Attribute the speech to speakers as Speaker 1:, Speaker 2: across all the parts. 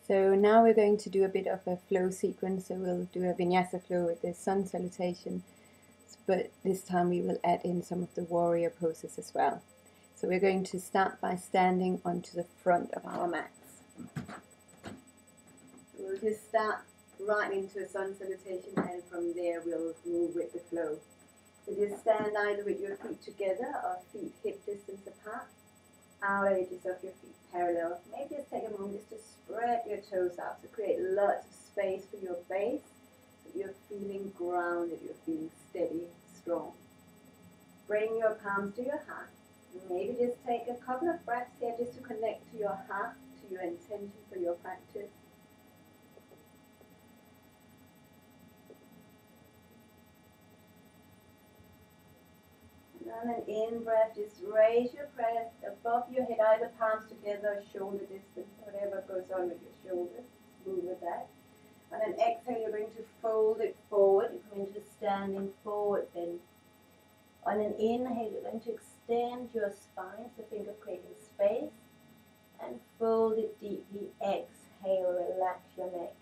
Speaker 1: So now we're going to do a bit of a flow sequence. So we'll do a vinyasa flow with the sun salutation, but this time we will add in some of the warrior poses as well. So we're going to start by standing onto the front of our mats. We'll just start right into a sun salutation, and from there we'll move with the flow. So just stand either with your feet together or feet hip distance apart, outer edges of your feet parallel. Maybe just take a moment just to spread your toes out to create lots of space for your base, so you're feeling grounded, you're feeling steady, strong. Bring your palms to your heart. Maybe just take a couple of breaths here just to connect to your heart, to your intention for your practice. And on an in-breath, just raise your breath above your head, either palms together, shoulder distance, whatever goes on with your shoulders. Move with that. On an exhale, you're going to fold it forward. You come into standing forward bend. On an inhale, you're going to extend your spine, so think of creating space, and fold it deeply. Exhale, relax your neck.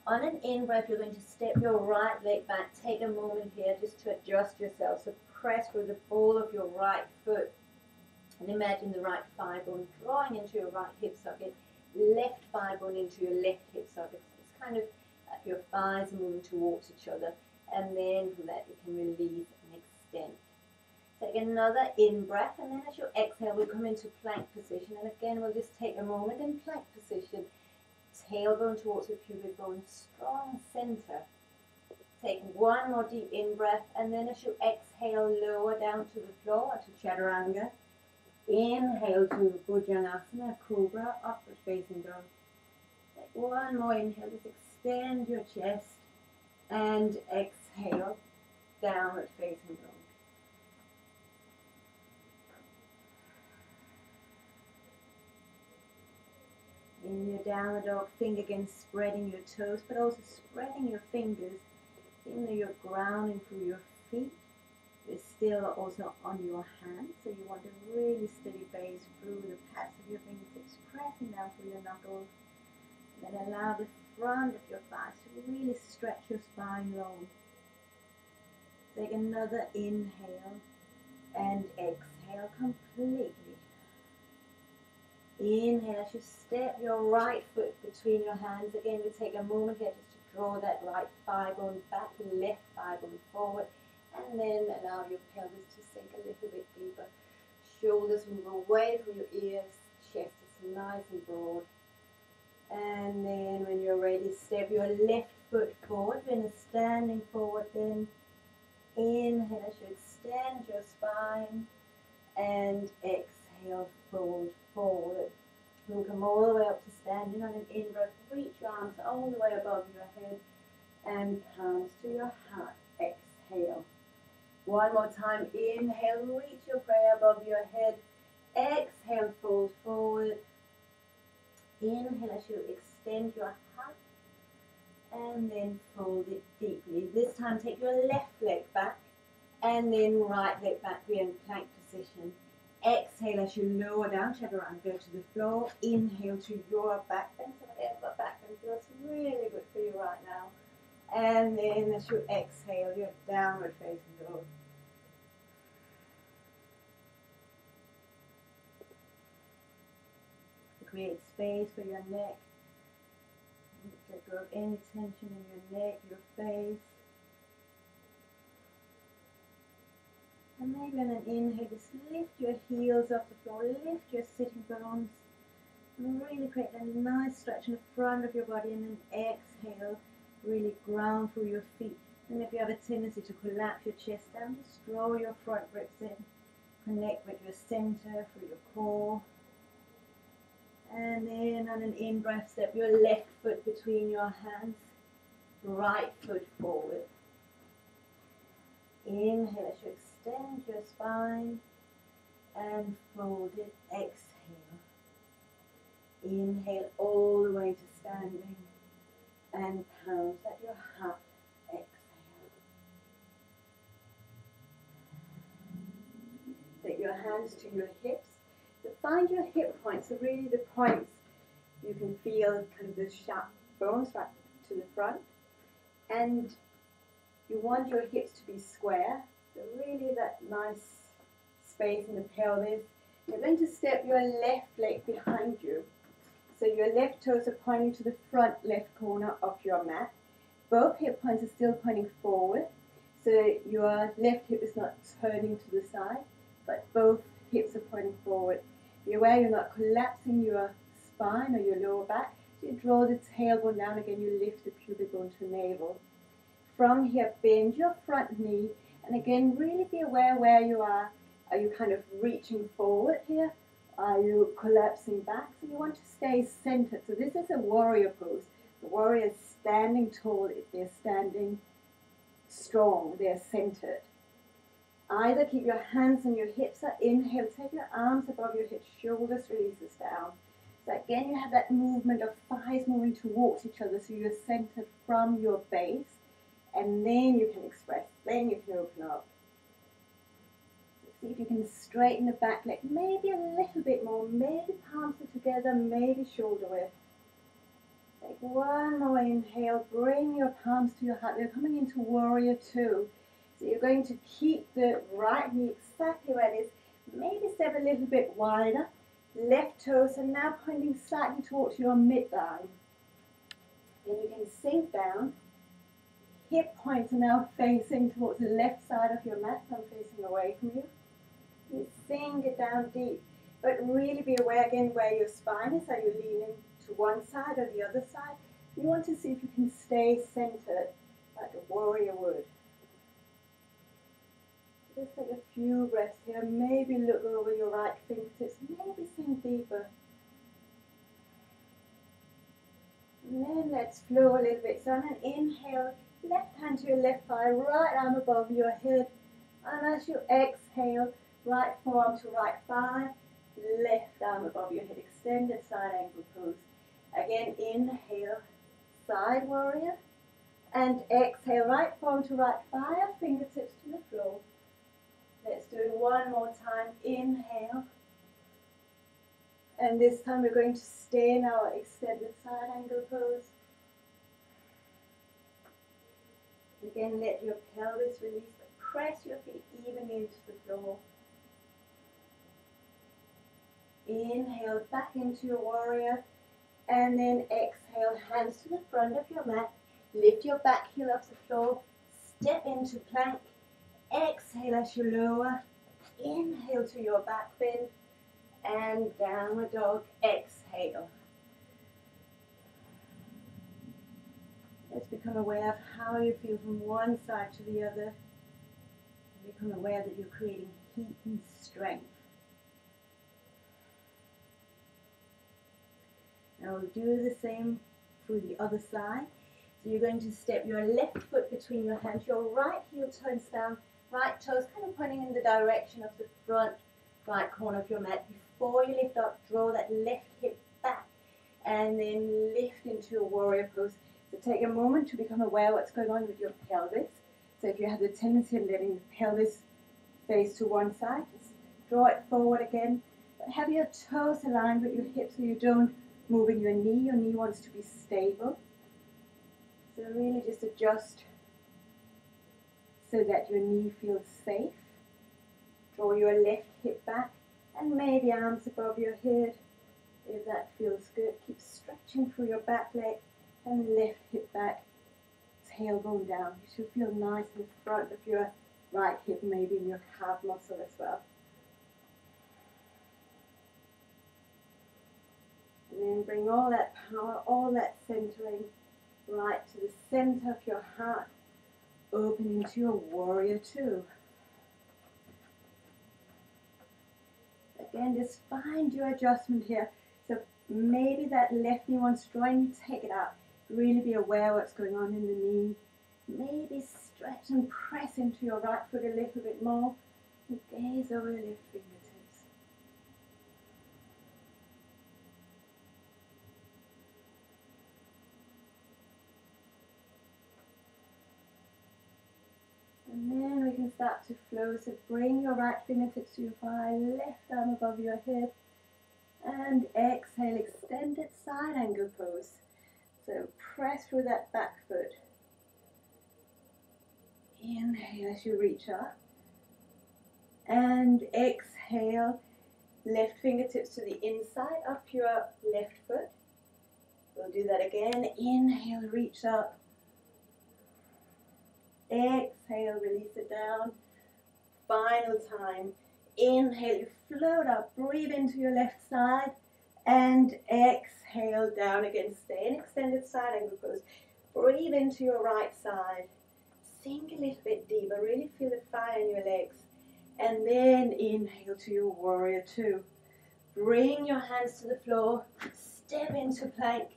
Speaker 1: On an in-breath, you're going to step your right leg back. Take a moment here just to adjust yourself. So press with the ball of your right foot and imagine the right thigh bone drawing into your right hip socket, left thigh bone into your left hip socket. It's kind of your thighs are moving towards each other, and then from that you can release and extend. Take another in-breath, and then as you exhale, we'll come into plank position. And again, we'll just take a moment in plank position. Tailbone towards the pubic bone, strong center. Take one more deep in-breath, and then as you exhale, lower down to the floor, to chaturanga. Inhale to Bhujangasana, Cobra, upward facing dog. Take one more inhale, just extend your chest, and exhale, downward facing dog. In your downward dog, think again, spreading your toes, but also spreading your fingers. Even though you're grounding through your feet, you're still also on your hands. So you want a really steady base through the pads of your fingertips, pressing down through your knuckles. And then allow the front of your thighs to really stretch your spine long. Take another inhale and exhale completely. Inhale as you step your right foot between your hands. Again, we take a moment here just to draw that right thigh bone back, left thigh bone forward, and then allow your pelvis to sink a little bit deeper. Shoulders move away from your ears, chest is nice and broad. And then when you're ready, step your left foot forward. When you're standing forward, then inhale as you extend your spine, and exhale, fold forward. You'll come all the way up to standing. On an in-breath, reach your arms all the way above your head and palms to your heart. Exhale. One more time. Inhale, reach your prayer above your head. Exhale, fold forward. Inhale as you extend your heart, and then fold it deeply. This time take your left leg back, and then right leg back. We're in plank position. Exhale as you lower down, chaturanga, go to the floor. Inhale to your back bend. So whatever back bend feels really good for you right now. And then as you exhale, your downward facing dog. Create space for your neck. Let go of any tension in your neck, your face. And maybe on an inhale, just lift your heels off the floor, lift your sitting bones, and really create a nice stretch in the front of your body, and then exhale, really ground through your feet. And if you have a tendency to collapse your chest down, just draw your front ribs in, connect with your center through your core. And then on an in-breath, step your left foot between your hands, right foot forward. Inhale as you extend your spine and fold it. Exhale. Inhale all the way to standing and palms at your heart. Exhale. Take your hands to your hips. So find your hip points, so really the points You can feel kind of the sharp bones right to the front. And you want your hips to be square, so really that nice space in the pelvis. You're going to step your left leg behind you. So your left toes are pointing to the front left corner of your mat. Both hip points are still pointing forward. So your left hip is not turning to the side, but both hips are pointing forward. Be aware you're not collapsing your spine or your lower back. So you draw the tailbone down again, you lift the pubic bone to navel. From here, bend your front knee, and again, really be aware where you are. Are you kind of reaching forward here? Are you collapsing back? So you want to stay centered. So this is a warrior pose. The warrior is standing tall, they're standing strong, they're centered. Either keep your hands on your hips or inhale, take your arms above your hips, shoulders releases down. So again, you have that movement of thighs moving towards each other, so you're centered from your base, and then you can express, then you can open up. See if you can straighten the back leg, maybe a little bit more, maybe palms are together, maybe shoulder width. Take one more inhale, bring your palms to your heart. You're coming into warrior two. So you're going to keep the right knee exactly where it is, maybe step a little bit wider. Left toes are now pointing slightly towards your midline. Then you can sink down. Hip points are now facing towards the left side of your mat, so I'm facing away from you. You sink it down deep, but really be aware again where your spine is. Are you leaning to one side or the other side? You want to see if you can stay centered like a warrior would. Just take a few breaths here. Maybe look over your right fingertips. Maybe sink deeper. And then let's flow a little bit. So on an inhale, left hand to your left thigh, right arm above your head. And as you exhale, right forearm to right thigh, left arm above your head. Extended side angle pose. Again, inhale, side warrior. And exhale, right forearm to right thigh, fingertips to the floor. Let's do it one more time. Inhale. And this time we're going to stay in our extended side angle pose. Again, let your pelvis release, but press your feet evenly into the floor. Inhale back into your warrior. And then exhale, hands to the front of your mat. Lift your back heel off the floor. Step into plank. Exhale as you lower, inhale to your back bend, and downward dog, exhale. Let's become aware of how you feel from one side to the other. Become aware that you're creating heat and strength. Now we'll do the same through the other side. So you're going to step your left foot between your hands, your right heel turns down, right toes kind of pointing in the direction of the front right corner of your mat. Before you lift up, draw that left hip back and then lift into a warrior pose. So take a moment to become aware what's going on with your pelvis. So if you have the tendency of letting the pelvis face to one side, just draw it forward again. But have your toes aligned with your hips so you don't move in your knee. Your knee wants to be stable. So really just adjust so that your knee feels safe. Draw your left hip back and maybe arms above your head if that feels good. Keep stretching through your back leg and left hip back, tailbone down. You should feel nice in front of your right hip, maybe in your calf muscle as well. And then bring all that power, all that centering right to the center of your heart. Open into your warrior two. Again, just find your adjustment here. So maybe that left knee wants to join you, take it out. Really be aware what's going on in the knee. Maybe stretch and press into your right foot a little bit more. And gaze over your left fingertips. And then we can start to flow. So bring your right fingertips to your thigh, left arm above your head. And exhale, extended side angle pose. So press through that back foot. Inhale as you reach up. And exhale, left fingertips to the inside of your left foot. We'll do that again. Inhale, reach up. Exhale, release it down. Final time. Inhale, you float up, breathe into your left side, and exhale down again. Stay in extended side angle pose. Breathe into your right side. Sink a little bit deeper, really feel the fire in your legs. And then inhale to your warrior two. Bring your hands to the floor, step into plank.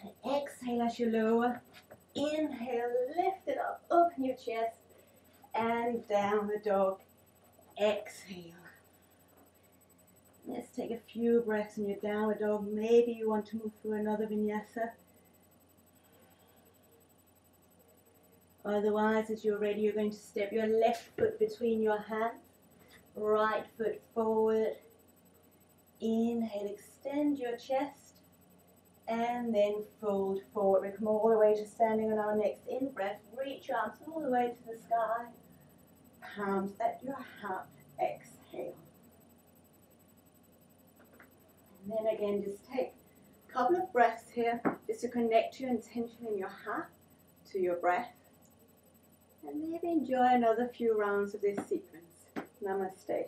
Speaker 1: And exhale as you lower. Inhale, lift it up, open your chest, and downward dog. Exhale. Let's take a few breaths in your downward dog. Maybe you want to move through another vinyasa. Otherwise, as you're ready, you're going to step your left foot between your hands, right foot forward. Inhale, extend your chest, and then fold forward. We come all the way to standing on our next in-breath. Reach your arms all the way to the sky. Palms at your heart. Exhale. And then again, just take a couple of breaths here, just to connect your intention in your heart to your breath. And maybe enjoy another few rounds of this sequence. Namaste.